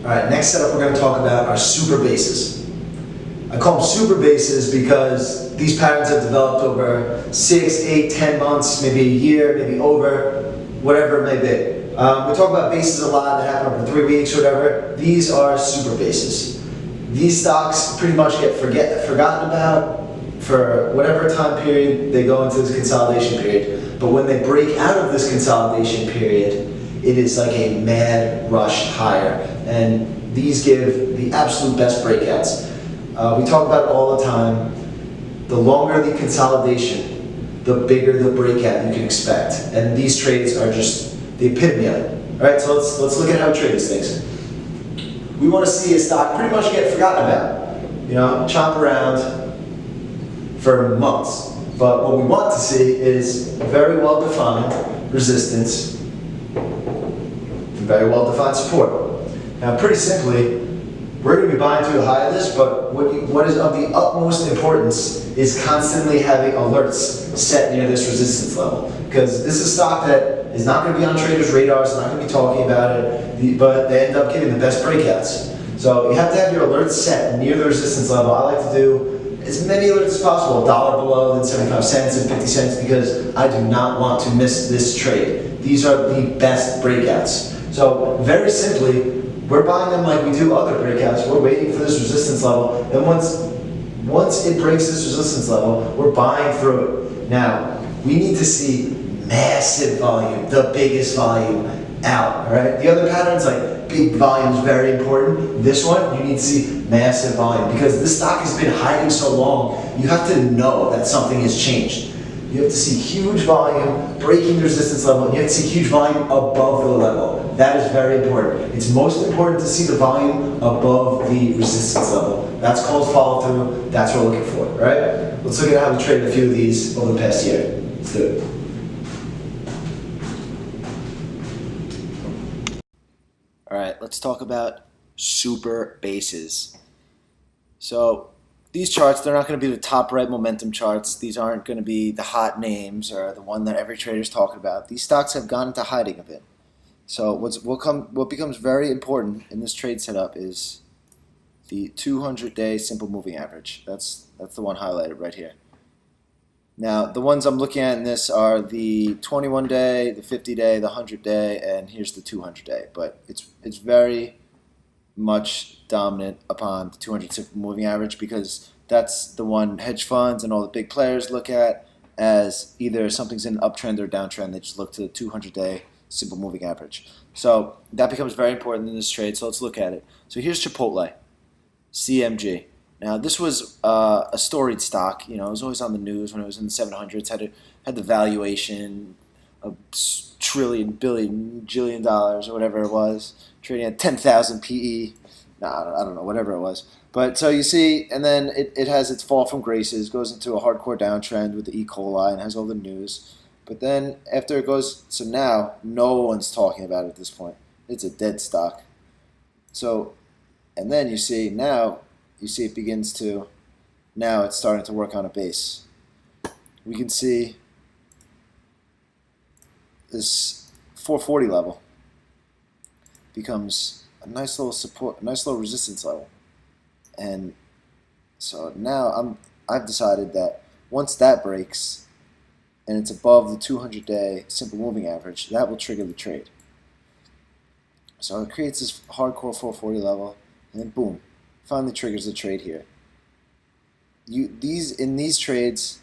All right, next setup we're going to talk about are super bases. I call them super bases because these patterns have developed over 6, 8, 10 months, maybe a year, maybe over, whatever it may be. We talk about bases a lot that happen over 3 weeks or whatever. These are super bases. These stocks pretty much get forgotten about for whatever time period they go into this consolidation period. But when they break out of this consolidation period, it is like a mad rush higher. And these give the absolute best breakouts. We talk about it all the time. The longer the consolidation, the bigger the breakout you can expect. And these trades are just the epitome of it. All right, so let's look at how we trade these things. We want to see a stock pretty much get forgotten about, chomp around for months. But what we want to see is very well-defined resistance and very well-defined support. Now, pretty simply, we're going to be buying through the high of this, but what is of the utmost importance is constantly having alerts set near this resistance level. Because this is a stock that is not going to be on traders' radars, they're not going to be talking about it, but they end up giving the best breakouts. So you have to have your alerts set near the resistance level. I like to do as many alerts as possible, $1 below, then 75 cents and 50 cents, because I do not want to miss this trade. These are the best breakouts. So very simply, we're buying them like we do other breakouts. We're waiting for this resistance level, and once it breaks this resistance level, we're buying through it. Now, we need to see massive volume, the biggest volume out, all right? The other patterns, like big volume is very important. This one, you need to see massive volume, because this stock has been hiding so long, you have to know that something has changed. You have to see huge volume breaking the resistance level, and you have to see huge volume above the level. That is very important. It's most important to see the volume above the resistance level. That's called follow through. That's what we're looking for, all right? Let's look at how we traded a few of these over the past year. Let's do it. All right, let's talk about super bases. So these charts, they're not going to be the top right momentum charts. These aren't going to be the hot names or the one that every trader's talking about. These stocks have gone into hiding a bit. So what becomes very important in this trade setup is the 200-day simple moving average. That's the one highlighted right here. Now, the ones I'm looking at in this are the 21-day, the 50-day, the 100-day, and here's the 200-day. But it's very much dominant upon the 200 simple moving average, because that's the one hedge funds and all the big players look at as either something's in an uptrend or downtrend. They just look to the 200-day simple moving average. So that becomes very important in this trade. So let's look at it. So here's Chipotle, CMG. Now this was a storied stock. It was always on the news when it was in the 700s. Had the valuation of trillion, billion, jillion dollars or whatever it was, trading at 10,000 PE. I don't know, whatever it was. But so you see, and then it has its fall from graces, goes into a hardcore downtrend with the E. coli and has all the news. But then after it goes, so now no one's talking about it at this point. It's a dead stock. So, and then you see it begins to, now it's starting to work on a base. We can see this 440 level becomes a nice little support, a nice little resistance level. And so now I've decided that once that breaks, and it's above the 200-day simple moving average, that will trigger the trade. So it creates this hardcore 440 level, and then boom, finally triggers the trade here. In these trades,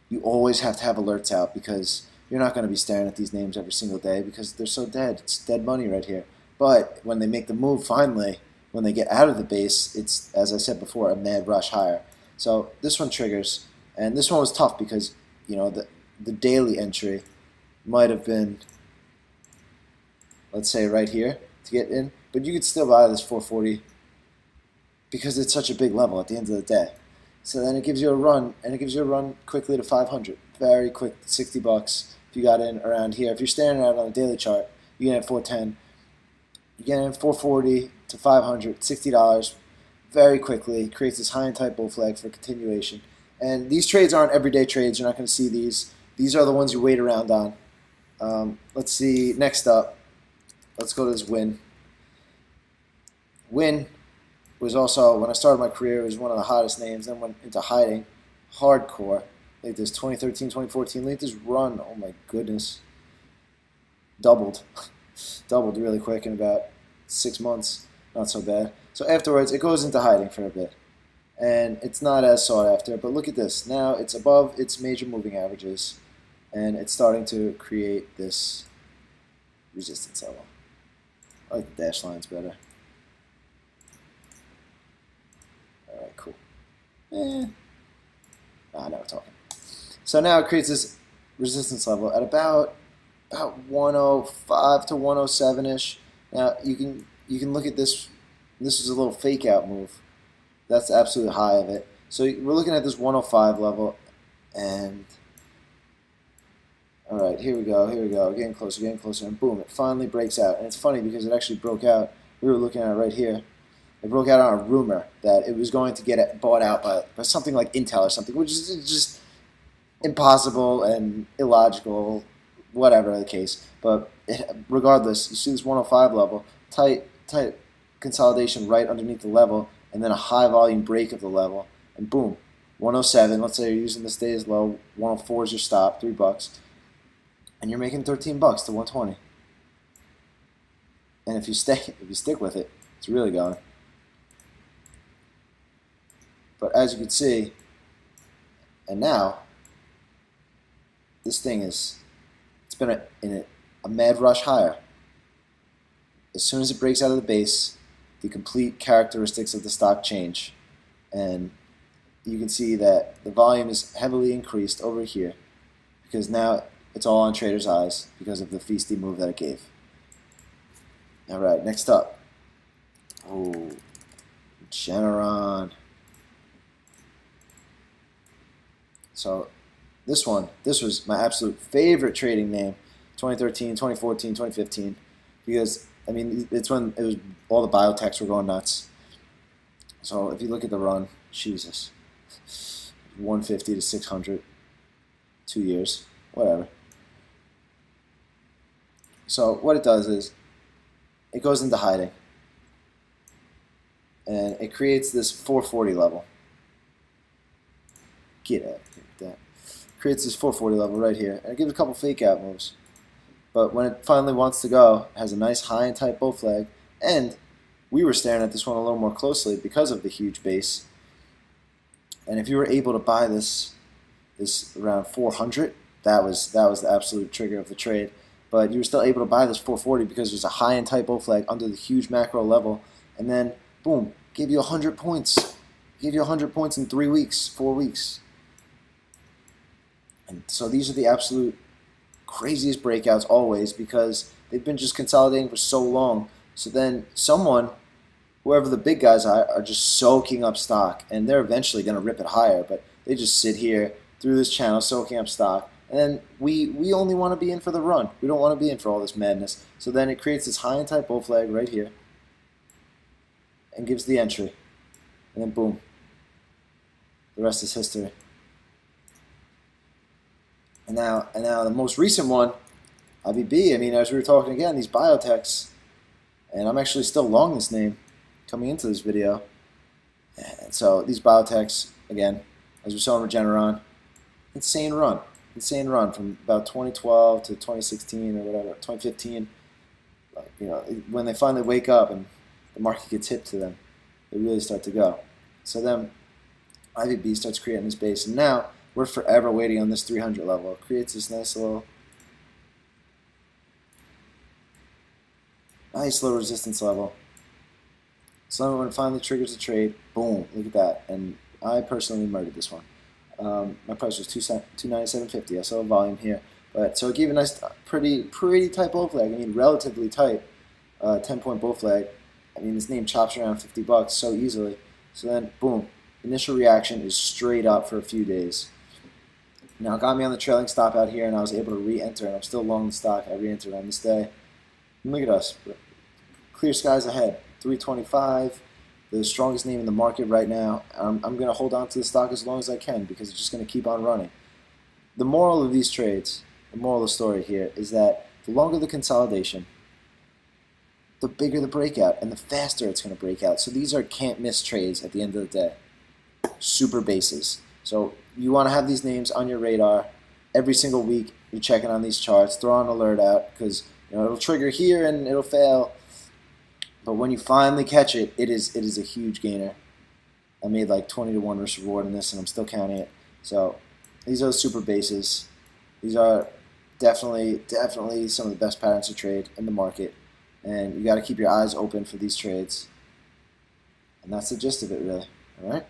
you always have to have alerts out, because you're not going to be staring at these names every single day because they're so dead. It's dead money right here. But when they make the move finally, when they get out of the base, it's, as I said before, a mad rush higher. So this one triggers, and this one was tough because the daily entry might have been, let's say, right here to get in, but you could still buy this 440 because it's such a big level at the end of the day. So then it gives you a run, and it gives you a run quickly to 500. Very quick, 60 bucks if you got in around here. If you're staring at it on a daily chart, you get in at 410. You get in 440 to 500, $60 very quickly. Creates this high and tight bull flag for continuation. And these trades aren't everyday trades. You're not going to see these. These are the ones you wait around on. Let's see, next up, let's go to this win. Win was also, when I started my career, it was one of the hottest names, then went into hiding. Hardcore. Look at this, 2013, 2014. Look at this run. Oh my goodness. Doubled. Doubled really quick in about 6 months. Not so bad. So afterwards, it goes into hiding for a bit. And it's not as sought after, but look at this. Now it's above its major moving averages, and it's starting to create this resistance level. I like the dash lines better. Alright, cool. Now we're talking. So now it creates this resistance level at about 105 to 107-ish. Now you can look at this. This is a little fake out move. That's the absolute high of it. So we're looking at this 105 level, and all right, here we go, getting closer, and boom, it finally breaks out. And it's funny because it actually broke out. We were looking at it right here. It broke out on a rumor that it was going to get bought out by something like Intel or something, which is just impossible and illogical, whatever the case. But regardless, you see this 105 level, tight consolidation right underneath the level, and then a high volume break of the level, and boom, 107. Let's say you're using this day as low. 104 is your stop, $3, and you're making $13 to 120. And if you stick with it, it's really going. But as you can see, and now this thing it's been in a mad rush higher. As soon as it breaks out of the base, the complete characteristics of the stock change, and you can see that the volume is heavily increased over here because now it's all on traders' eyes because of the feisty move that it gave. Alright, next up. Oh, Regeneron. So this was my absolute favorite trading name, 2013, 2014, 2015, because I mean, it's when it was all the biotechs were going nuts. So if you look at the run, Jesus, 150 to 600, 2 years, whatever. So what it does is it goes into hiding, and it creates this 440 level. Get out of that. Creates this 440 level right here, and it gives a couple fake out moves. But when it finally wants to go, it has a nice high and tight bull flag, and we were staring at this one a little more closely because of the huge base. And if you were able to buy this around 400, that was the absolute trigger of the trade. But you were still able to buy this 440 because there's a high and tight bull flag under the huge macro level, and then boom, gave you 100 points. Gave you 100 points in 3 weeks, 4 weeks. And so these are the absolute craziest breakouts always because they've been just consolidating for so long. So then someone, whoever the big guys are just soaking up stock, and they're eventually going to rip it higher, but they just sit here through this channel soaking up stock. And then we only want to be in for the run. We don't want to be in for all this madness. So then it creates this high and tight bull flag right here and gives the entry. And then boom. The rest is history. And now the most recent one, IBB, I mean, as we were talking again, these biotechs, and I'm actually still long this name coming into this video. And so these biotechs, again, as we saw in Regeneron, insane run from about 2012 to 2016 or whatever, 2015. You know, when they finally wake up and the market gets hip to them, they really start to go. So then IBB starts creating this base, and now we're forever waiting on this 300 level. It creates this nice little resistance level. So when it finally triggers the trade, boom, look at that. And I personally murdered this one. My price was $297.50. I saw a volume here, but so it gave a nice, pretty tight bull flag. I mean, relatively tight, 10-point bull flag. I mean, this name chops around $50 so easily. So then, boom, initial reaction is straight up for a few days. Now it got me on the trailing stop out here, and I was able to re-enter, and I'm still long the stock. I re-entered on this day. And look at us, clear skies ahead. 325. The strongest name in the market right now. I'm going to hold on to the stock as long as I can because it's just going to keep on running. The moral of these trades, the moral of the story here is that the longer the consolidation, the bigger the breakout and the faster it's going to break out. So these are can't miss trades at the end of the day. Super bases. So you want to have these names on your radar every single week. You're checking on these charts. Throw an alert out because it'll trigger here and it'll fail. But when you finally catch it, it is a huge gainer. I made like 20 to 1 risk reward in this, and I'm still counting it. So these are the super bases. These are definitely some of the best patterns to trade in the market. And you got to keep your eyes open for these trades. And that's the gist of it, really. All right?